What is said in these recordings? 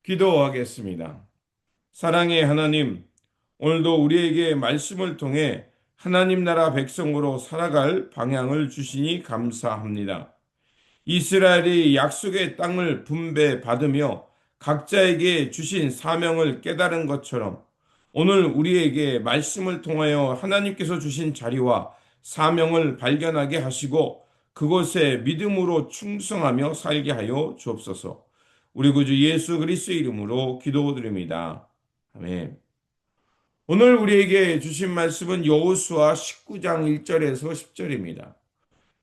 기도하겠습니다. 사랑의 하나님, 오늘도 우리에게 말씀을 통해 하나님 나라 백성으로 살아갈 방향을 주시니 감사합니다. 이스라엘이 약속의 땅을 분배받으며 각자에게 주신 사명을 깨달은 것처럼 오늘 우리에게 말씀을 통하여 하나님께서 주신 자리와 사명을 발견하게 하시고 그곳에 믿음으로 충성하며 살게 하여 주옵소서. 우리 구주 예수 그리스도의 이름으로 기도드립니다. 아멘. 오늘 우리에게 주신 말씀은 여호수아 19장 1절에서 10절입니다.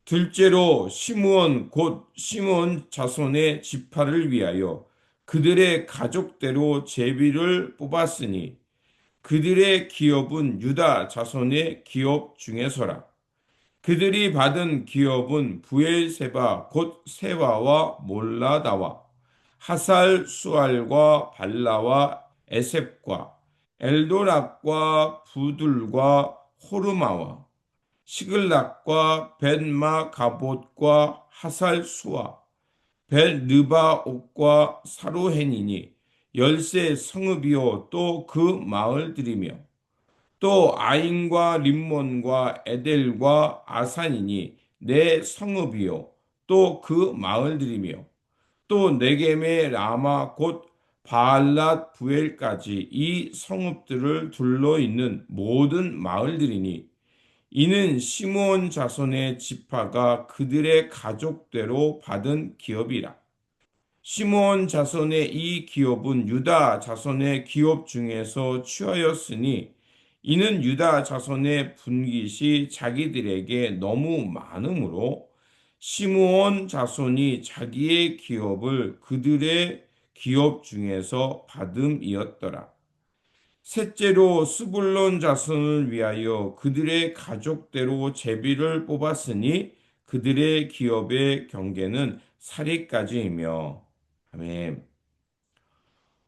둘째로 시므온 곧 시므온 자손의 지파를 위하여 그들의 가족대로 제비를 뽑았으니 그들의 기업은 유다 자손의 기업 중에서라. 그들이 받은 기업은 부엘세바 곧 세와와 몰라다와 하살 수알과 발라와 에셉과 엘도락과 부들과 호르마와 시글락과 벤마 가봇과 하살 수아 벨 느바옥과 사로헨이니 열세 성읍이요 또 그 마을들이며 또 아인과 림몬과 에델과 아산이니 네 성읍이요 또 그 마을들이며 또 네겜의 라마 곧 바알랏 부엘까지 이 성읍들을 둘러 있는 모든 마을들이니 이는 시므온 자손의 지파가 그들의 가족대로 받은 기업이라. 시므온 자손의 이 기업은 유다 자손의 기업 중에서 취하였으니 이는 유다 자손의 분깃이 자기들에게 너무 많으므로 시므온 자손이 자기의 기업을 그들의 기업 중에서 받음이었더라. 셋째로 스불론 자손을 위하여 그들의 가족대로 제비를 뽑았으니 그들의 기업의 경계는 사리까지이며 아멘.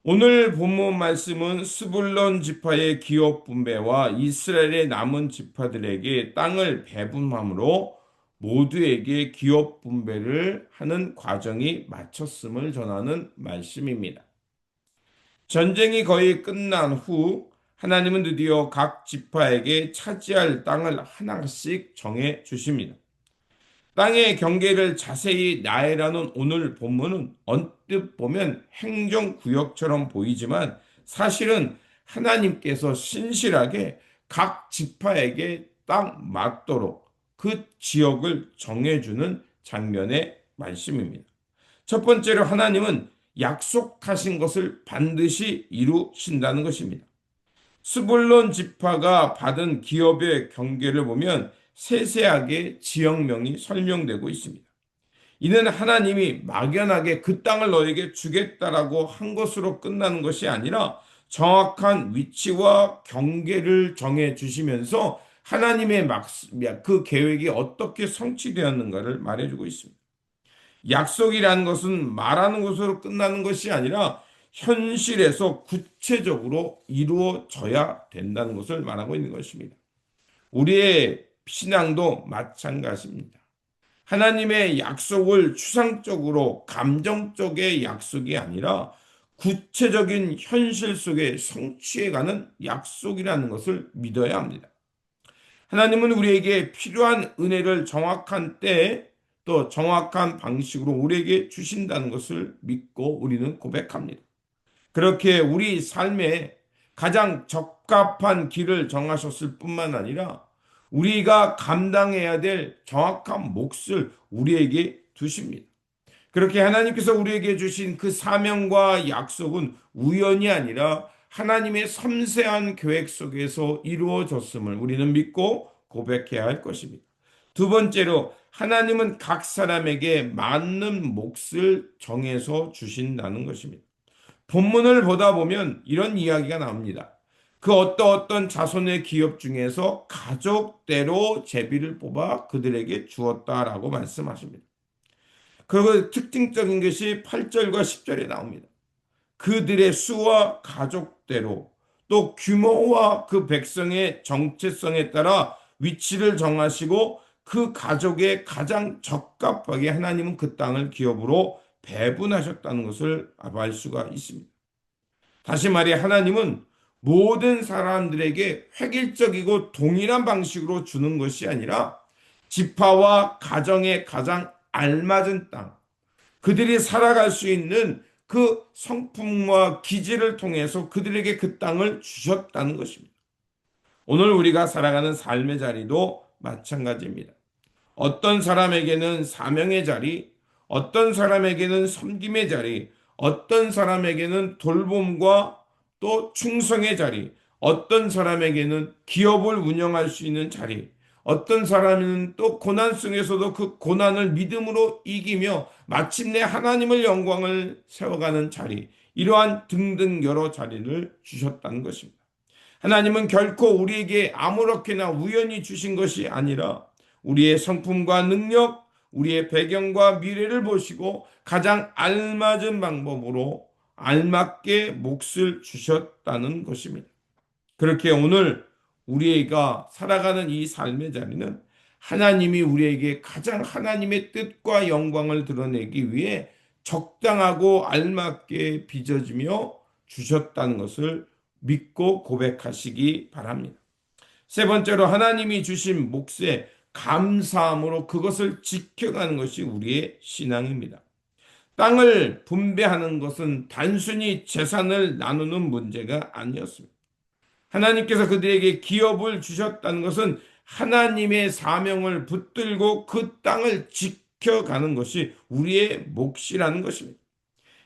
오늘 본문 말씀은 스불론 지파의 기업 분배와 이스라엘의 남은 지파들에게 땅을 배분함으로 모두에게 기업 분배를 하는 과정이 마쳤음을 전하는 말씀입니다. 전쟁이 거의 끝난 후 하나님은 드디어 각 지파에게 차지할 땅을 하나씩 정해 주십니다. 땅의 경계를 자세히 나열하는 오늘 본문은 언뜻 보면 행정구역처럼 보이지만 사실은 하나님께서 신실하게 각 지파에게 딱 맞도록 그 지역을 정해주는 장면의 말씀입니다. 첫 번째로 하나님은 약속하신 것을 반드시 이루신다는 것입니다. 스불론 지파가 받은 기업의 경계를 보면 세세하게 지역명이 설명되고 있습니다. 이는 하나님이 막연하게 그 땅을 너에게 주겠다라고 한 것으로 끝나는 것이 아니라 정확한 위치와 경계를 정해 주시면서 하나님의 그 계획이 어떻게 성취되었는가를 말해주고 있습니다. 약속이라는 것은 말하는 것으로 끝나는 것이 아니라 현실에서 구체적으로 이루어져야 된다는 것을 말하고 있는 것입니다. 우리의 신앙도 마찬가지입니다. 하나님의 약속을 추상적으로 감정적의 약속이 아니라 구체적인 현실 속에 성취해가는 약속이라는 것을 믿어야 합니다. 하나님은 우리에게 필요한 은혜를 정확한 때에 또 정확한 방식으로 우리에게 주신다는 것을 믿고 우리는 고백합니다. 그렇게 우리 삶에 가장 적합한 길을 정하셨을 뿐만 아니라 우리가 감당해야 될 정확한 몫을 우리에게 두십니다. 그렇게 하나님께서 우리에게 주신 그 사명과 약속은 우연이 아니라 하나님의 섬세한 계획 속에서 이루어졌음을 우리는 믿고 고백해야 할 것입니다. 두 번째로 하나님은 각 사람에게 맞는 몫을 정해서 주신다는 것입니다. 본문을 보다 보면 이런 이야기가 나옵니다. 그 어떤 자손의 기업 중에서 가족대로 제비를 뽑아 그들에게 주었다라고 말씀하십니다. 그리고 특징적인 것이 8절과 10절에 나옵니다. 그들의 수와 가족대로 또 규모와 그 백성의 정체성에 따라 위치를 정하시고 그 가족에 가장 적합하게 하나님은 그 땅을 기업으로 배분하셨다는 것을 알 수가 있습니다. 다시 말해 하나님은 모든 사람들에게 획일적이고 동일한 방식으로 주는 것이 아니라 지파와 가정에 가장 알맞은 땅, 그들이 살아갈 수 있는 그 성품과 기질을 통해서 그들에게 그 땅을 주셨다는 것입니다. 오늘 우리가 살아가는 삶의 자리도 마찬가지입니다. 어떤 사람에게는 사명의 자리, 어떤 사람에게는 섬김의 자리, 어떤 사람에게는 돌봄과 또 충성의 자리, 어떤 사람에게는 기업을 운영할 수 있는 자리, 어떤 사람은 또 고난 속에서도 그 고난을 믿음으로 이기며 마침내 하나님의 영광을 세워가는 자리, 이러한 등등 여러 자리를 주셨다는 것입니다. 하나님은 결코 우리에게 아무렇게나 우연히 주신 것이 아니라 우리의 성품과 능력, 우리의 배경과 미래를 보시고 가장 알맞은 방법으로 알맞게 몫을 주셨다는 것입니다. 그렇게 오늘 우리가 살아가는 이 삶의 자리는 하나님이 우리에게 가장 하나님의 뜻과 영광을 드러내기 위해 적당하고 알맞게 빚어지며 주셨다는 것을 믿고 고백하시기 바랍니다. 세 번째로 하나님이 주신 몫에 감사함으로 그것을 지켜가는 것이 우리의 신앙입니다. 땅을 분배하는 것은 단순히 재산을 나누는 문제가 아니었습니다. 하나님께서 그들에게 기업을 주셨다는 것은 하나님의 사명을 붙들고 그 땅을 지켜가는 것이 우리의 몫이라는 것입니다.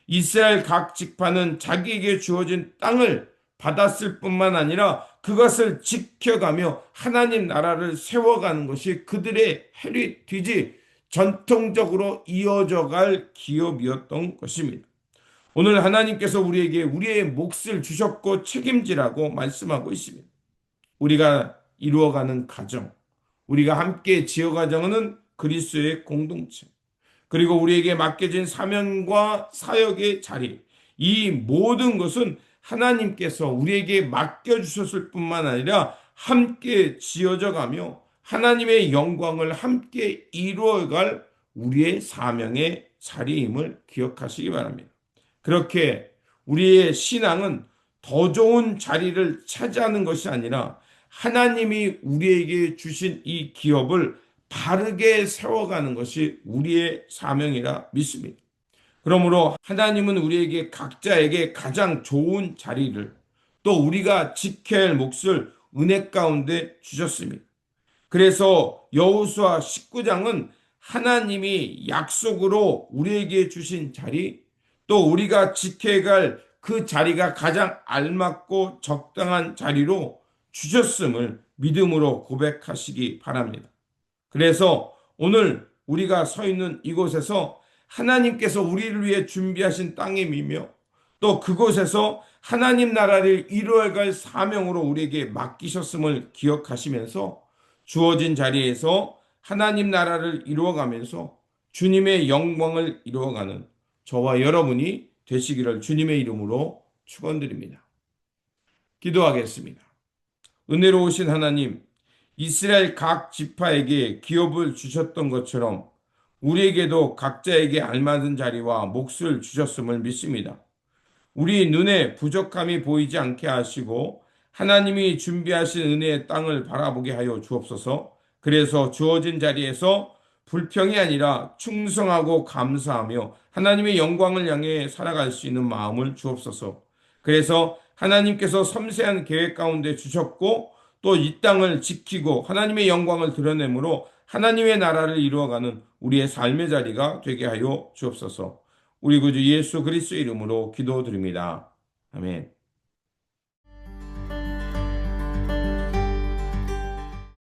이스라엘 각 지파는 자기에게 주어진 땅을 받았을 뿐만 아니라 그것을 지켜가며 하나님 나라를 세워가는 것이 그들의 헤리티지, 전통적으로 이어져 갈 기업이었던 것입니다. 오늘 하나님께서 우리에게 우리의 몫을 주셨고 책임지라고 말씀하고 있습니다. 우리가 이루어가는 가정, 우리가 함께 지어가정은 그리스도의 공동체, 그리고 우리에게 맡겨진 사명과 사역의 자리, 이 모든 것은 하나님께서 우리에게 맡겨주셨을 뿐만 아니라 함께 지어져 가며 하나님의 영광을 함께 이루어갈 우리의 사명의 자리임을 기억하시기 바랍니다. 그렇게 우리의 신앙은 더 좋은 자리를 차지하는 것이 아니라 하나님이 우리에게 주신 이 기업을 바르게 세워가는 것이 우리의 사명이라 믿습니다. 그러므로 하나님은 우리에게 각자에게 가장 좋은 자리를 또 우리가 지켜야 할 몫을 은혜 가운데 주셨습니다. 그래서 여호수아 19장은 하나님이 약속으로 우리에게 주신 자리 또 우리가 지켜야 할 그 자리가 가장 알맞고 적당한 자리로 주셨음을 믿음으로 고백하시기 바랍니다. 그래서 오늘 우리가 서 있는 이곳에서 하나님께서 우리를 위해 준비하신 땅임이며 또 그곳에서 하나님 나라를 이루어갈 사명으로 우리에게 맡기셨음을 기억하시면서 주어진 자리에서 하나님 나라를 이루어가면서 주님의 영광을 이루어가는 저와 여러분이 되시기를 주님의 이름으로 축원드립니다. 기도하겠습니다. 은혜로우신 하나님, 이스라엘 각 지파에게 기업을 주셨던 것처럼 우리에게도 각자에게 알맞은 자리와 몫을 주셨음을 믿습니다. 우리 눈에 부족함이 보이지 않게 하시고 하나님이 준비하신 은혜의 땅을 바라보게 하여 주옵소서. 그래서 주어진 자리에서 불평이 아니라 충성하고 감사하며 하나님의 영광을 향해 살아갈 수 있는 마음을 주옵소서. 그래서 하나님께서 섬세한 계획 가운데 주셨고 또 이 땅을 지키고 하나님의 영광을 드러내므로 하나님의 나라를 이루어가는 우리의 삶의 자리가 되게 하여 주옵소서. 우리 구주 예수 그리스도의 이름으로 기도드립니다. 아멘.